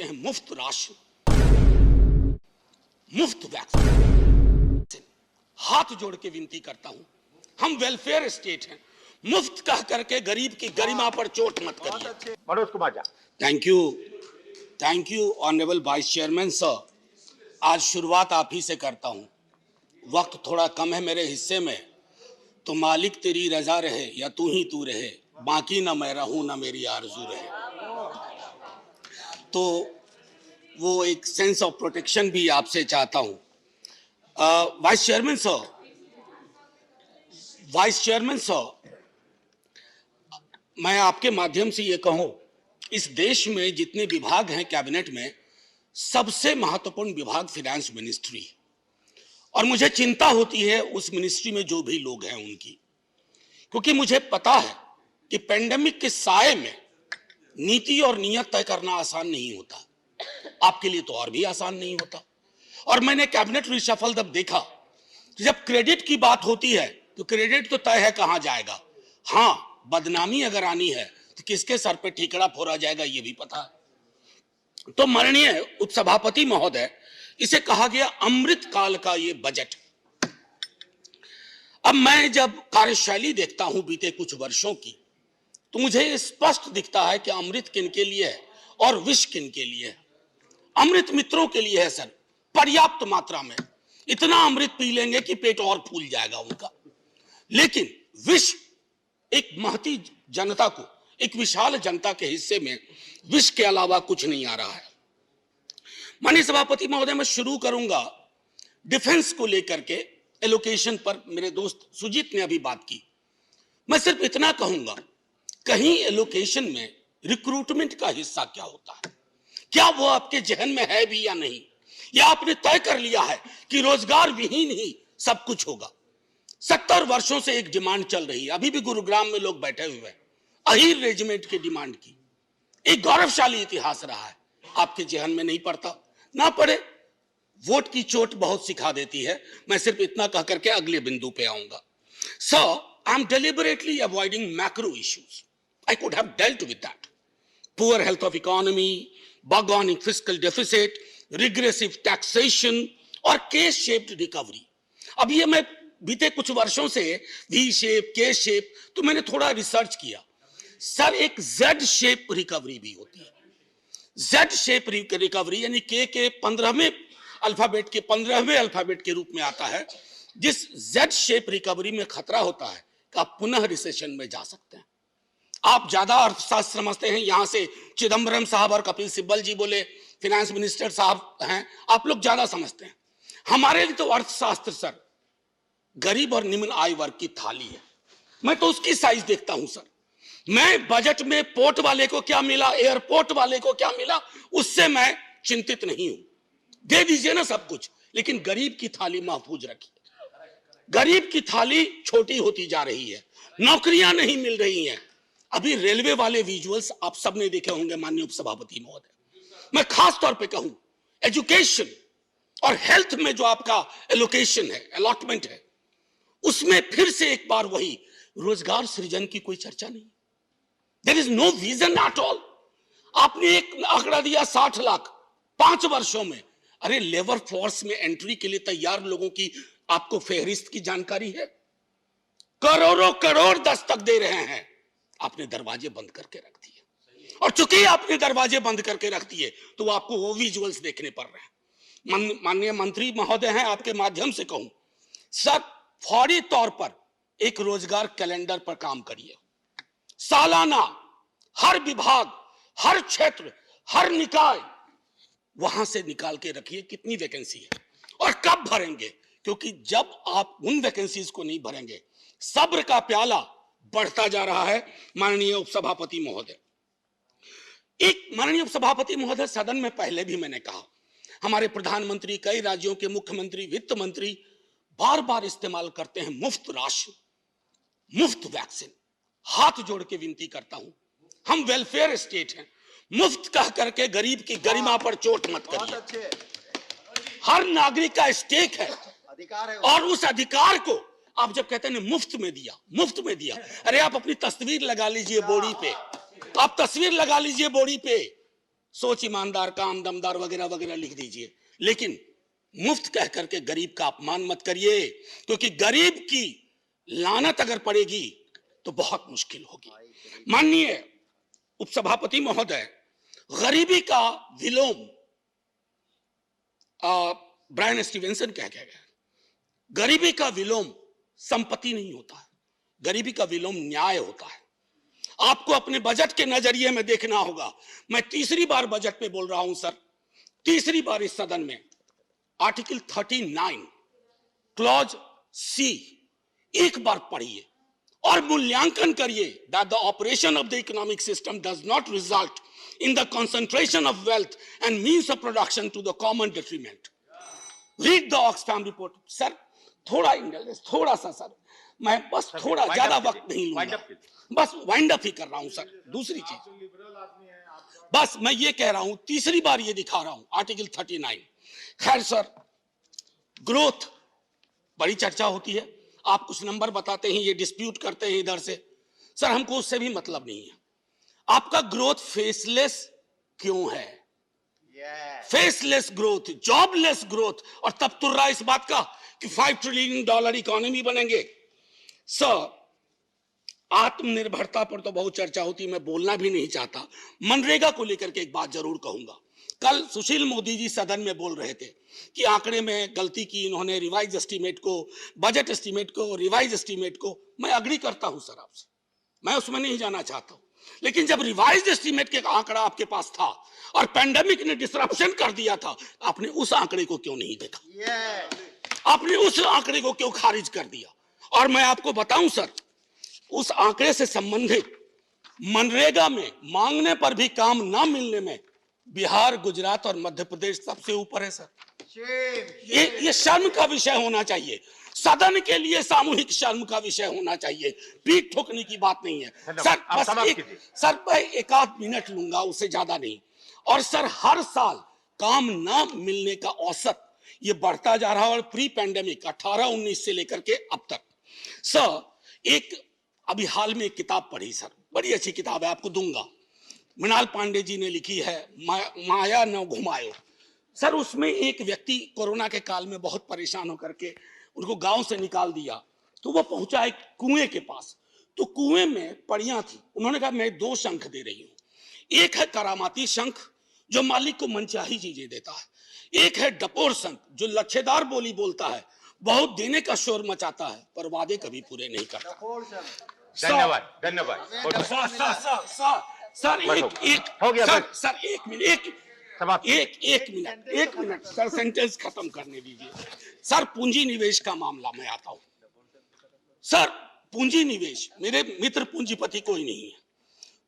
करते हैं मुफ्त राशन, मुफ्त वैक्सीन। हाथ जोड़ के विनती करता हूं, हम वेलफेयर स्टेट हैं, मुफ्त कह करके गरीब की गरिमा पर चोट मत करिए। Manoj Kumar Jha. Thank you honourable vice chairman sir. आज शुरुआत आप ही से करता हूं, वक्त थोड़ा कम है मेरे हिस्से में, तो मालिक तेरी रजा रहे या तू ही तू रहे, बाकी ना मैं रहूं ना मेरी आरजू रहे। तो वो एक सेंस ऑफ प्रोटेक्शन भी आपसे चाहता हूं। वाइस चेयरमैन सर, मैं आपके माध्यम से ये कहूं, इस देश में जितने विभाग हैं कैबिनेट में, सबसे महत्वपूर्ण विभाग फाइनेंस मिनिस्ट्री है। और मुझे चिंता होती है उस मिनिस्ट्री में जो भी लोग हैं उनकी, क्योंकि मुझे पता है कि पेंडेमिक के साए में नीति और नियत तय करना आसान नहीं होता, आपके लिए तो और भी आसान नहीं होता। और मैंने कैबिनेट रिशफल जब देखा, जब क्रेडिट की बात होती है तो क्रेडिट तो तय है कहां जाएगा, हाँ बदनामी अगर आनी है तो किसके सर पे ठीकरा फोड़ा जाएगा ये भी पता है। तो माननीय उपसभापति महोदय, इसे कहा गया अमृत काल का ये बजट। अब मैं जब कार्यशैली देखता हूं बीते कुछ वर्षों की, तो मुझे स्पष्ट दिखता है कि अमृत किनके लिए है और विष किनके लिए है। अमृत मित्रों के लिए है सर, पर्याप्त मात्रा में, इतना अमृत पी लेंगे कि पेट और फूल जाएगा उनका। लेकिन विष एक महती जनता को, एक विशाल जनता के हिस्से में विष के अलावा कुछ नहीं आ रहा है। माननीय सभापति महोदय, मैं शुरू करूंगा डिफेंस को लेकर के एलोकेशन पर। मेरे दोस्त सुजीत ने अभी बात की, मैं सिर्फ इतना कहूंगा, कहीं एलोकेशन में रिक्रूटमेंट का हिस्सा क्या होता है, क्या वो आपके जहन में है भी या नहीं, या आपने तय कर लिया है कि रोजगार विहीन ही सब कुछ होगा। 70 वर्षों से एक डिमांड चल रही है, अभी भी गुरुग्राम में लोग बैठे हुए हैं, अहीर रेजिमेंट की डिमांड की। एक गौरवशाली इतिहास रहा है, आपके जहन में नहीं पड़ता, ना पड़े, वोट की चोट बहुत सिखा देती है। मैं सिर्फ इतना कह करके अगले बिंदु पे आऊंगा। Sir, I am deliberately avoiding macro issues, I could have dealt with that. Poor health of economy, ballooning fiscal deficit, regressive taxation और के शेप्ड रिकवरी। अब ये मैं बीते कुछ वर्षों से वी शेप, के शेप, तो मैंने थोड़ा रिसर्च किया। सर, एक जेड शेप रिकवरी भी होती है। जेड शेप रिकवरी यानी के 15वें अल्फाबेट के 15वें अल्फाबेट के रूप में आता है, जिस जेड शेप रिकवरी में खतरा होता है कि आप पुनः रिसेशन में जा सकते हैं। आप ज्यादा अर्थशास्त्र समझते हैं, यहां से चिदम्बरम साहब और कपिल सिब्बल जी बोले, फाइनेंस मिनिस्टर साहब हैं, आप लोग ज्यादा समझते हैं। हमारे लिए तो अर्थशास्त्र सर गरीब और निम्न आय वर्ग की थाली है। मैं तो उसकी साइज देखता हूं सर। मैं बजट में पोर्ट वाले को क्या मिला, एयरपोर्ट वाले को क्या मिला, उससे मैं चिंतित नहीं हूं, दे दीजिए ना सब कुछ, लेकिन गरीब की थाली महफूज रखिए। गरीब की थाली छोटी होती जा रही है, नौकरियां नहीं मिल रही हैं। अभी रेलवे वाले विजुअल्स आप सबने देखे होंगे माननीय उपसभापति महोदय। मैं खास तौर पे कहूं, एजुकेशन और हेल्थ में जो आपका एलोकेशन है, अलॉटमेंट है, उसमें फिर से एक बार वही रोजगार सृजन की कोई चर्चा नहीं। There is no vision at all. आपने एक आंकड़ा दिया 60 लाख 5 वर्षों में। अरे लेबर फोर्स में एंट्री के लिए तैयार लोगों की आपको फेहरिस्त की जानकारी है? करोड़ों करोड़ दस्तक दे रहे हैं, आपने दरवाजे बंद करके रख दिए। और चूंकि आपने दरवाजे बंद करके रख दिए तो आपको वो विजुअल्स देखने पड़ रहे हैं। माननीय मंत्री महोदय हैं, आपके माध्यम से कहूं सर, फौरी तौर पर एक रोजगार कैलेंडर पर काम करिए। सालाना हर विभाग, हर क्षेत्र, हर निकाय, वहां से निकाल के रखिए कितनी वैकेंसी है और कब भरेंगे, क्योंकि जब आप उन वैकेंसीज को नहीं भरेंगे, सब्र का प्याला बढ़ता जा रहा है। माननीय उपसभापति महोदय, माननीय उपसभापति महोदय, सदन में पहले भी मैंने कहा, हमारे प्रधानमंत्री, कई राज्यों के मुख्यमंत्री, वित्त मंत्री बार बार इस्तेमाल करते हैं मुफ्त राशन, मुफ्त वैक्सीन। हाथ जोड़ के विनती करता हूं, हम वेलफेयर स्टेट हैं, मुफ्त कह करके गरीब की गरिमा पर चोट मत करिए। हर नागरिक का स्टेक है, अधिकार है, और उस अधिकार को आप जब कहते हैं मुफ्त में दिया, मुफ्त में दिया, अरे आप अपनी तस्वीर लगा लीजिए बोरी पे, आप तस्वीर लगा लीजिए बोरी पे, सोच ईमानदार, काम दमदार वगैरह वगैरह लिख दीजिए, लेकिन मुफ्त कह करके गरीब का अपमान मत करिए, क्योंकि गरीब की लानत अगर पड़ेगी तो बहुत मुश्किल होगी। माननीय उपसभापति महोदय, गरीबी का विलोम ब्रायन स्टीवेंसन कह गया, गरीबी का विलोम संपत्ति नहीं होता है, गरीबी का विलोम न्याय होता है। आपको अपने बजट के नजरिए में देखना होगा। मैं तीसरी बार बजट पे बोल रहा हूं सर, तीसरी बार इस सदन में आर्टिकल 39 क्लॉज सी एक बार पढ़िए और मूल्यांकन करिए that the operation of the economic system does not result in the concentration of wealth and means of production to the common detriment. Read the Oxfam report. Sir थोड़ा indulgence, थोड़ा सा sir, मैं बस थोड़ा ज्यादा वक्त नहीं लूंगा, बस वाइंड अप ही कर रहा हूं सर। दूसरी चीज बस मैं ये कह रहा हूं, तीसरी बार ये दिखा रहा हूं आर्टिकल 39। खैर सर, ग्रोथ बड़ी चर्चा होती है, आप कुछ नंबर बताते हैं, ये डिस्प्यूट करते हैं इधर से। सर हमको उससे भी मतलब नहीं है। आपका ग्रोथ फेसलेस क्यों है? फेसलेस ग्रोथ, जॉबलेस ग्रोथ, और तब तुर्रा इस बात का कि $5 ट्रिलियन इकोनॉमी बनेंगे। सर आत्मनिर्भरता पर तो बहुत चर्चा होती है, मैं बोलना भी नहीं चाहता। मनरेगा को लेकर के एक बात जरूर कहूंगा। कल सुशील मोदी जी सदन में बोल रहे थे कि आंकड़े में गलती की इन्होंने, रिवाइज एस्टीमेट को, बजट एस्टीमेट को, रिवाइज एस्टीमेट को। मैं अग्री करता हूं सर आपसे, मैं उसमें नहीं जाना चाहता हूं, लेकिन जब रिवाइज एस्टीमेट के आंकड़ा आपके पास था और पैंडेमिक ने डिसरप्शन कर दिया था, आपने उस आंकड़े को क्यों नहीं देखा? आपने उस आंकड़े को क्यों खारिज कर दिया? और मैं आपको बताऊं सर, उस आंकड़े से संबंधित मनरेगा में मांगने पर भी काम ना मिलने में बिहार, गुजरात और मध्य प्रदेश सबसे ऊपर है सर। ये शर्म का विषय होना चाहिए, सदन के लिए सामूहिक शर्म का विषय होना चाहिए, पीठ ठोकने की बात नहीं है सर। बस सर मैं एक आध मिनट लूंगा, उससे ज्यादा नहीं। और सर हर साल काम ना मिलने का औसत ये बढ़ता जा रहा है, और प्री पैंडेमिक 18-19 से लेकर के अब तक। सर एक अभी हाल में एक किताब पढ़ी सर, बड़ी अच्छी किताब है, आपको दूंगा, मृणाल पांडे जी ने लिखी है, माया न घुमायो। सर उसमें एक व्यक्ति कोरोना के काल में बहुत परेशान होकर के, उनको गांव से निकाल दिया, तो वो पहुंचा एक कुएं के पास। तो कुएं में परियां थी, उन्होंने कहा मैं 2 शंख दे रही हूं, एक है करामाती शंख जो मालिक को मनचाही चीजें देता है, एक है डपोर शंख जो लच्छेदार बोली बोलता है, बहुत देने का शोर मचाता है पर वादे कभी पूरे नहीं करता। धन्यवाद धन्यवाद सर एक हो गया सर एक मिनट सर, सेंटेंस खत्म करने दीजिए। सर पूंजी निवेश का मामला में आता हूं। सर पूंजी निवेश, मेरे मित्र पूंजीपति कोई नहीं है,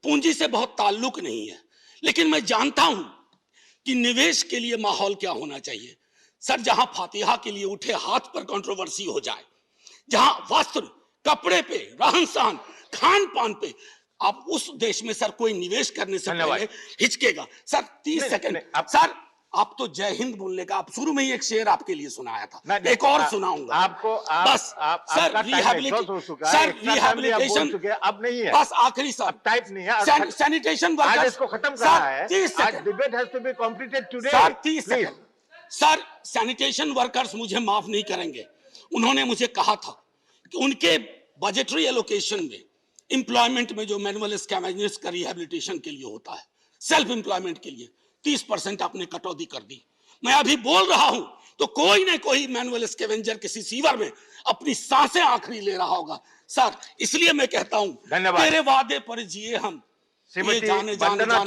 पूंजी से बहुत ताल्लुक नहीं है, लेकिन मैं जानता हूं कि निवेश के लिए माहौल क्या होना चाहिए। सर जहां फातिहा के लिए उठे हाथ पर कंट्रोवर्सी हो जाए, जहां वस्त्र, कपड़े पे, रहन सहन, खान पान पे, आप उस देश में सर कोई निवेश करने से पहले हिचकेगा। सर 30 सेकंड सर, आप तो जय हिंद बोलने का, आप शुरू में ही एक शेर आपके लिए सुनाया था, एक और सुनाऊंगा आपको। बस सर रिहैबिलिटेशन अब नहीं है, बस आखिरी सर, टाइप नहीं है, सैनिटेशन वर्कर्स इसको खत्म करना है। Debate has to be completed today. Sir 30 second sir, sanitation workers मुझे माफ नहीं करेंगे। उन्होंने मुझे कहा था कि उनके बजटरी एलोकेशन में एम्प्लॉयमेंट में जो मैनुअल स्कैवेंजर्स का रिहैबिलिटेशन के लिए होता है, सेल्फ एम्प्लॉयमेंट के लिए 30% आपने कटौती कर दी। मैं अभी बोल रहा हूं तो कोई ना कोई मैनुअल स्कैवेंजर किसी सीवर में अपनी सांसें आखिरी ले रहा होगा। सर इसलिए मैं कहता हूं, तेरे वादे पर जिए हम, ये जाने जाना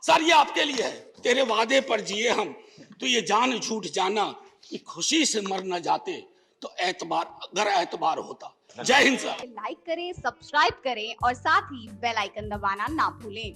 सर ये आपके लिए है, तेरे वादे पर जिए हम, तो ये जान झूठ जाना कि खुशी से मर न जाते तो एतबार अगर एतबार होता। जय हिंद सर। लाइक करें, सब्सक्राइब करें और साथ ही बेल आइकन दबाना ना भूलें।